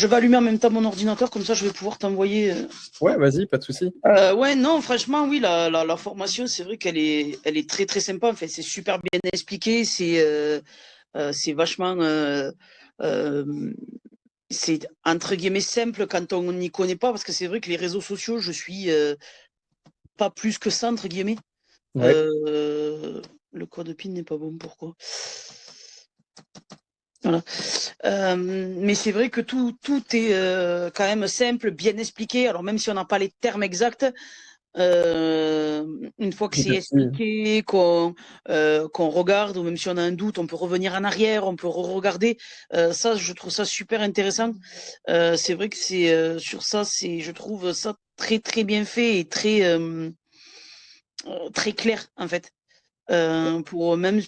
Je vais allumer en même temps mon ordinateur, comme ça je vais pouvoir t'envoyer. Ouais, vas-y, pas de souci. Ouais, non, franchement, oui, la formation, c'est vrai elle est très très sympa. En fait, c'est super bien expliqué, c'est vachement, euh, c'est entre guillemets simple quand on n'y connaît pas, parce que c'est vrai que les réseaux sociaux, je suis pas plus que ça entre guillemets. Ouais. Euh, le code PIN n'est pas bon, pourquoi? Voilà. Mais c'est vrai que tout est quand même simple, bien expliqué. Alors même si on n'a pas les termes exacts, une fois que c'est Merci. expliqué, qu'on regarde, ou même si on a un doute, on peut revenir en arrière, on peut re-regarder. Ça, je trouve ça super intéressant. C'est vrai que c'est sur ça, je trouve ça très très bien fait et très clair en fait. Même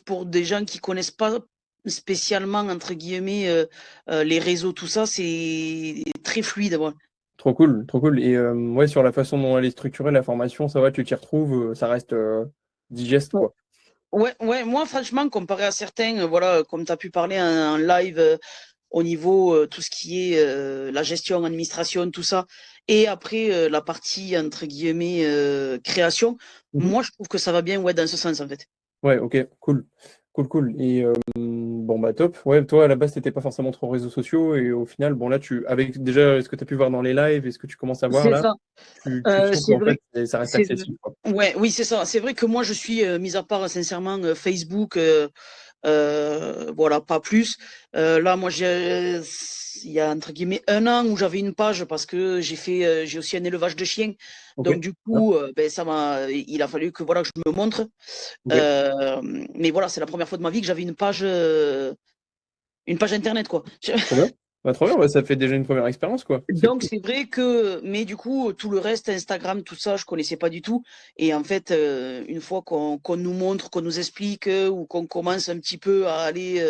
pour des gens qui connaissent pas spécialement entre guillemets les réseaux, tout ça, c'est très fluide. Voilà. Trop cool, trop cool. Et ouais, sur la façon dont elle est structurée, la formation, ça va, tu t'y retrouves, ça reste digeste, quoi. Ouais, ouais, moi franchement, comparé à certains, voilà, comme tu as pu parler en live au niveau tout ce qui est la gestion, administration, tout ça, et après la partie entre guillemets création, Mhm. moi je trouve que ça va bien ouais, dans ce sens en fait. Ouais, ok, cool. Cool, cool. Et bon, bah top. Ouais, toi, à la base, t'étais pas forcément trop réseaux sociaux. Et au final, bon, là, avec déjà, est-ce que tu as pu voir dans les lives, est-ce que tu commences à voir C'est là, ça. tu sens C'est qu'en vrai. fait, ça reste C'est accessible, quoi. ouais, oui, c'est ça. C'est vrai que moi je suis, mis à part sincèrement Facebook, voilà, pas plus. Là, moi, il y a entre guillemets un an où j'avais une page parce que j'ai aussi un élevage de chiens. Ok. Donc du Ah, coup, ben, il a fallu que voilà que je me montre. ok. Euh, mais voilà, c'est la première fois de ma vie que j'avais une page internet quoi. Trop bien. Bah, trop bien. Bah, ça fait déjà une première expérience, quoi. C'est Donc cool. c'est vrai que, mais du coup, tout le reste, Instagram, tout ça, je connaissais pas du tout. Et en fait, une fois qu'on nous montre, qu'on nous explique, ou qu'on commence un petit peu à aller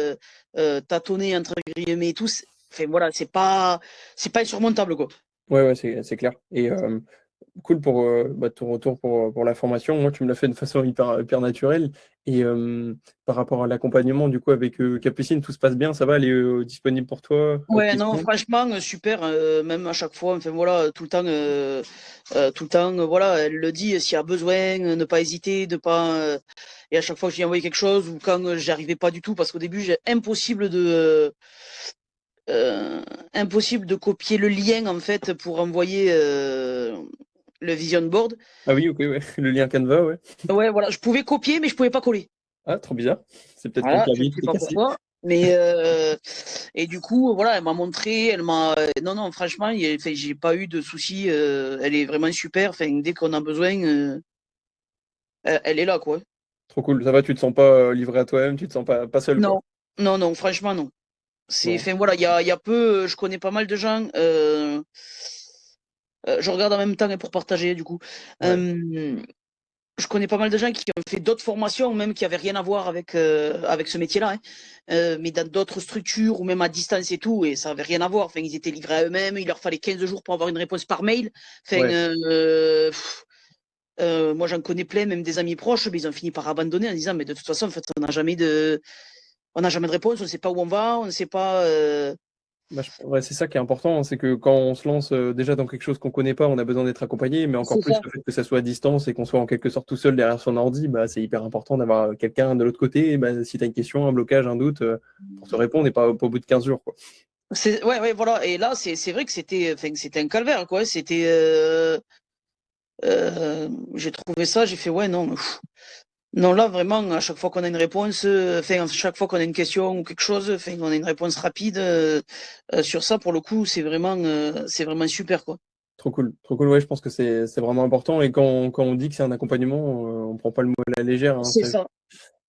tâtonner entre guillemets et tout, enfin voilà, c'est pas insurmontable quoi. Ouais, ouais, c'est clair. Et cool pour ton retour pour la formation. Moi, tu me l'as fait de façon hyper naturelle. Et par rapport à l'accompagnement, du coup, avec Capucine, tout se passe bien, ça va, elle est disponible pour toi, Ouais, non, questions? franchement, super, même à chaque fois, enfin voilà, tout le temps, voilà, elle le dit, s'il y a besoin, ne pas hésiter, de pas, et à chaque fois que je lui envoyé quelque chose, ou quand j'arrivais pas du tout, parce qu'au début, impossible de copier le lien en fait pour envoyer le vision board. Ah oui, ok, ouais. Le lien Canva, ouais. Ouais, voilà, je pouvais copier, mais je pouvais pas coller. Ah, trop bizarre. C'est peut-être que le Voilà, je ne clavier qui sais était pas cassé. pourquoi. Mais et du coup, voilà, elle m'a montré, non, non, franchement, enfin, j'ai pas eu de soucis. Elle est vraiment super. Enfin, dès qu'on a besoin, elle est là, quoi. Trop cool. Ça va, tu te sens pas livré à toi-même, tu te sens pas seul, quoi. Non, non, non, franchement, non. Bon. Enfin, voilà, il y a peu, je connais pas mal de gens. Je regarde en même temps et pour partager, du coup. Ouais. Euh, je connais pas mal de gens qui ont fait d'autres formations, même qui avaient rien à voir avec ce métier-là, hein. Mais dans d'autres structures ou même à distance et tout, et ça avait rien à voir. Enfin, ils étaient livrés à eux-mêmes, il leur fallait 15 jours pour avoir une réponse par mail. Enfin, Ouais. moi, j'en connais plein, même des amis proches, mais ils ont fini par abandonner en disant, mais de toute façon, en fait, on n'a jamais de réponse, on ne sait pas où on va, on ne sait pas. Bah, ouais, c'est ça qui est important, hein, c'est que quand on se lance déjà dans quelque chose qu'on connaît pas, on a besoin d'être accompagné, mais encore C'est plus ça. le fait que ça soit à distance et qu'on soit en quelque sorte tout seul derrière son ordi, bah, c'est hyper important d'avoir quelqu'un de l'autre côté, et bah, si tu as une question, un blocage, un doute, pour te répondre et pas au bout de 15 jours, quoi. Ouais, ouais, voilà. Et là, c'est vrai que c'était un calvaire, quoi. J'ai trouvé ça, j'ai fait, ouais, non. Non, là, vraiment, à chaque fois qu'on a une réponse, enfin, à chaque fois qu'on a une question ou quelque chose, enfin, on a une réponse rapide sur ça, pour le coup, c'est vraiment super, quoi. Trop cool, ouais, je pense que c'est vraiment important, et quand on dit que c'est un accompagnement, on prend pas le mot à la légère, hein, C'est ça.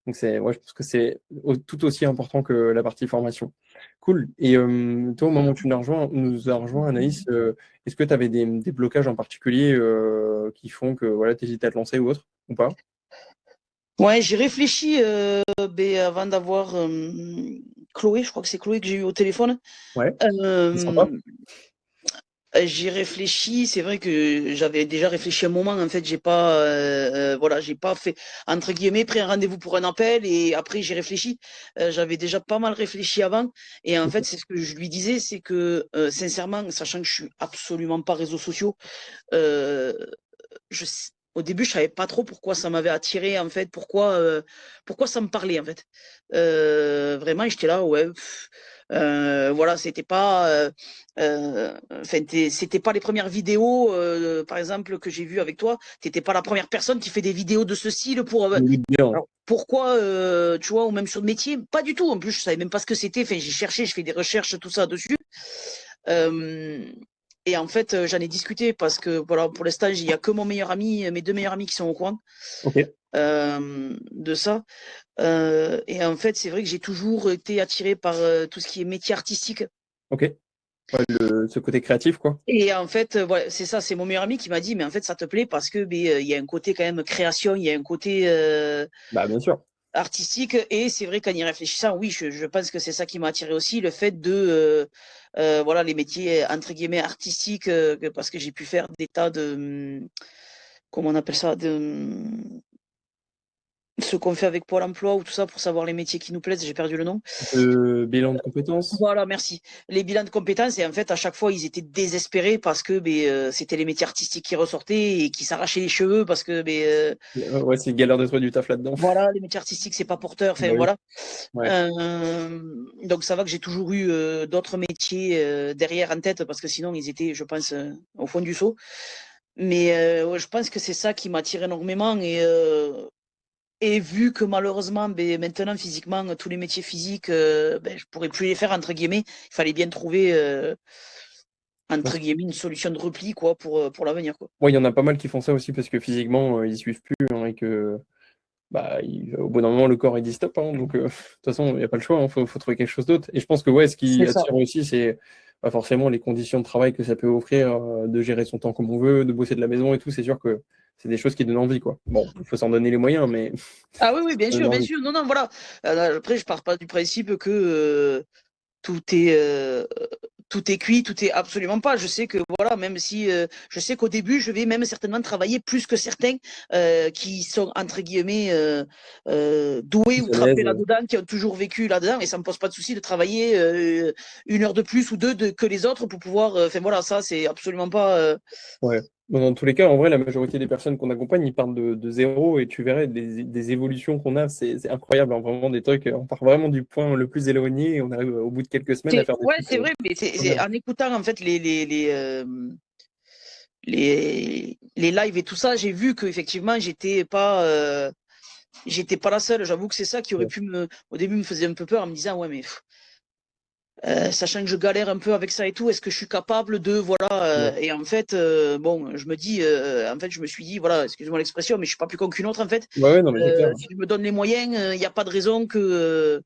donc ouais, je pense que c'est tout aussi important que la partie formation. Cool. Et toi, au moment où tu nous as rejoint, Anaïs, est-ce que tu avais des blocages en particulier qui font que voilà, tu hésites à te lancer ou autre, ou pas? Ouais, j'ai réfléchi avant d'avoir Chloé, je crois que c'est Chloé que j'ai eu au téléphone. Ouais, c'est sympa. Euh, J'y réfléchis. C'est vrai que j'avais déjà réfléchi un moment. En fait, j'ai pas fait entre guillemets pris un rendez-vous pour un appel et après j'ai réfléchi. J'avais déjà pas mal réfléchi avant et en fait c'est ce que je lui disais, c'est que sincèrement, sachant que je suis absolument pas réseaux sociaux, euh, je, au début je savais pas trop pourquoi ça m'avait attiré en fait, pourquoi ça me parlait en fait. Vraiment, j'étais là ouais. Voilà, c'était pas les premières vidéos, par exemple, que j'ai vues avec toi. T'étais pas la première personne qui fait des vidéos de ce style Oui, bien. alors, pourquoi, tu vois, ou même sur le métier, pas du tout. En plus, je savais même pas ce que c'était. Enfin, j'ai cherché, je fais des recherches, tout ça dessus. Euh, et en fait, j'en ai discuté parce que, voilà, pour l'instant, il y a que mon meilleur ami, mes deux meilleurs amis qui sont au courant Ok, de ça. Et en fait, c'est vrai que j'ai toujours été attiré par tout ce qui est métier artistique. ok. Ouais, ce côté créatif, quoi. Et en fait, voilà, c'est ça, c'est mon meilleur ami qui m'a dit, mais en fait, ça te plaît parce que il y a un côté quand même création, il y a un côté Bah, bien sûr. artistique. Et c'est vrai qu'en y réfléchissant, oui, je pense que c'est ça qui m'a attiré aussi, le fait de, voilà, les métiers entre guillemets artistiques, parce que j'ai pu faire des tas de, comment on appelle ça, ce qu'on fait avec Pôle emploi ou tout ça pour savoir les métiers qui nous plaisent, j'ai perdu le nom. De bilan de compétences. Voilà, merci. Les bilans de compétences, et en fait, à chaque fois, ils étaient désespérés parce que c'était les métiers artistiques qui ressortaient et qui s'arrachaient les cheveux parce que Ouais, c'est galère de trouver du taf là-dedans. voilà, les métiers artistiques, c'est pas porteur. Enfin, Bah oui. voilà. Ouais. Donc, ça va que j'ai toujours eu d'autres métiers derrière en tête parce que sinon, ils étaient, je pense, au fond du seau. Mais ouais, je pense que c'est ça qui m'attire énormément et vu que malheureusement, maintenant physiquement, tous les métiers physiques, je pourrais plus les faire entre guillemets. Il fallait bien trouver entre guillemets une solution de repli quoi pour l'avenir quoi. Ouais, il y en a pas mal qui font ça aussi parce que physiquement, ils suivent plus hein, et que bah, au bout d'un moment, le corps il dit stop. Hein, donc, de toute façon, il n'y a pas le choix. Il faut trouver quelque chose d'autre. Et je pense que ouais, ce qui C'est ça. attire aussi, c'est pas forcément les conditions de travail que ça peut offrir, de gérer son temps comme on veut, de bosser de la maison et tout. C'est sûr que c'est des choses qui donnent envie, quoi. Bon, il faut s'en donner les moyens, mais Ah oui oui bien ça donne sûr bien envie. sûr non non voilà. Après je pars pas du principe que tout est tout est cuit, tout est absolument pas. Je sais que voilà, même si je sais qu'au début, je vais même certainement travailler plus que certains qui sont entre guillemets doués ou Plus à l'aise. trempés là-dedans, qui ont toujours vécu là-dedans, et ça me pose pas de souci de travailler une heure de plus ou deux que les autres pour pouvoir. Enfin voilà, ça c'est absolument pas. Ouais. Bon, dans tous les cas, en vrai, la majorité des personnes qu'on accompagne, ils partent de zéro et tu verrais des évolutions qu'on a, c'est incroyable. Hein, vraiment des trucs, on part vraiment du point le plus éloigné et on arrive au bout de quelques semaines à faire des Ouais, trucs c'est vrai, mais c'est incroyables. en écoutant en fait les lives et tout ça, j'ai vu que effectivement j'étais pas la seule. J'avoue que c'est ça qui aurait Ouais. pu au début, me faisait un peu peur en me disant, ouais, mais sachant que je galère un peu avec ça et tout, est-ce que je suis capable de, voilà. Ouais. Et en fait, bon, je me dis, en fait, je me suis dit, voilà, excuse-moi l'expression, mais je suis pas plus con qu'une autre, en fait. Ouais, ouais, non, mais c'est clair. Si je me donne les moyens, il n'y a pas de raison que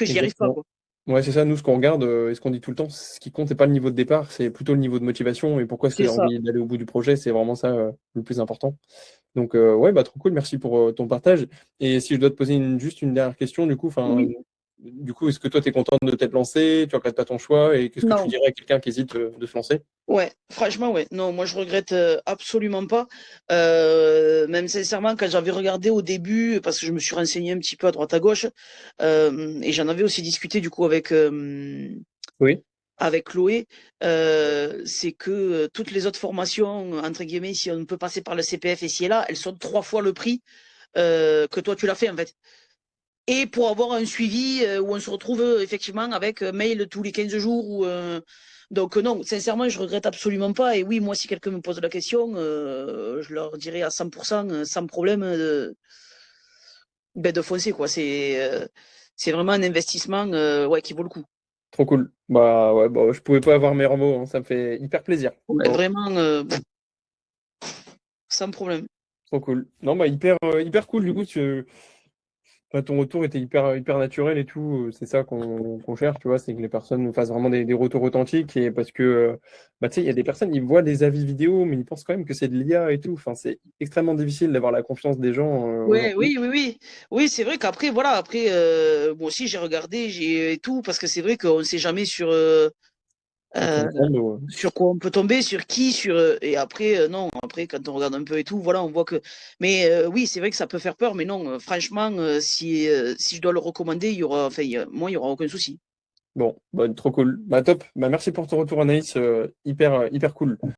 j'y arrive pas, Exactement. quoi. Ouais, c'est ça, nous, ce qu'on regarde et ce qu'on dit tout le temps, ce qui compte, c'est pas le niveau de départ, c'est plutôt le niveau de motivation et pourquoi est-ce que C'est tu as ça. envie d'aller au bout du projet, c'est vraiment ça le plus important. Donc, ouais, bah, trop cool, merci pour ton partage. Et si je dois te poser juste une dernière question, du coup, Oui. est-ce que toi, tu es content de t'être lancé, tu regrettes pas ton choix et qu'est-ce que tu Non. dirais à quelqu'un qui hésite de se lancer? Ouais, franchement, ouais. Non, moi, je regrette absolument pas. Même sincèrement, quand j'avais regardé au début, parce que je me suis renseigné un petit peu à droite à gauche, et j'en avais aussi discuté du coup Oui, avec Chloé, c'est que toutes les autres formations, entre guillemets, si on peut passer par le CPF et si et là, elles sont 3 fois le prix que toi tu l'as fait en fait. Et pour avoir un suivi où on se retrouve effectivement avec mail tous les 15 jours. Donc non, sincèrement, je regrette absolument pas. Et oui, moi, si quelqu'un me pose la question, je leur dirais à 100%, sans problème, de foncer, quoi. C'est vraiment un investissement ouais, qui vaut le coup. trop cool. Bah ouais, bah, je pouvais pas avoir meilleurs mots, hein, ça me fait hyper plaisir. Ouais, Bon, vraiment, sans problème. trop cool. Non, bah hyper cool, du coup, enfin, ton retour était hyper naturel et tout. C'est ça qu'on cherche, tu vois, c'est que les personnes nous fassent vraiment des retours authentiques. Et parce que, bah, tu sais, il y a des personnes, ils voient des avis vidéo, mais ils pensent quand même que c'est de l'IA et tout. Enfin, c'est extrêmement difficile d'avoir la confiance des gens Ouais, aujourd'hui. oui, oui, oui. Oui, c'est vrai qu'après, voilà, après, moi aussi, j'ai regardé, j'ai et tout, parce que c'est vrai qu'on ne sait jamais sur sur quoi on peut tomber, sur qui, et après, non, après, quand on regarde un peu et tout, voilà, on voit que. Mais oui, c'est vrai que ça peut faire peur, mais non, franchement, si je dois le recommander, moi, il y aura aucun souci. Bon, bah, trop cool. Bah, top. Bah, merci pour ton retour, Anaïs. Hyper cool.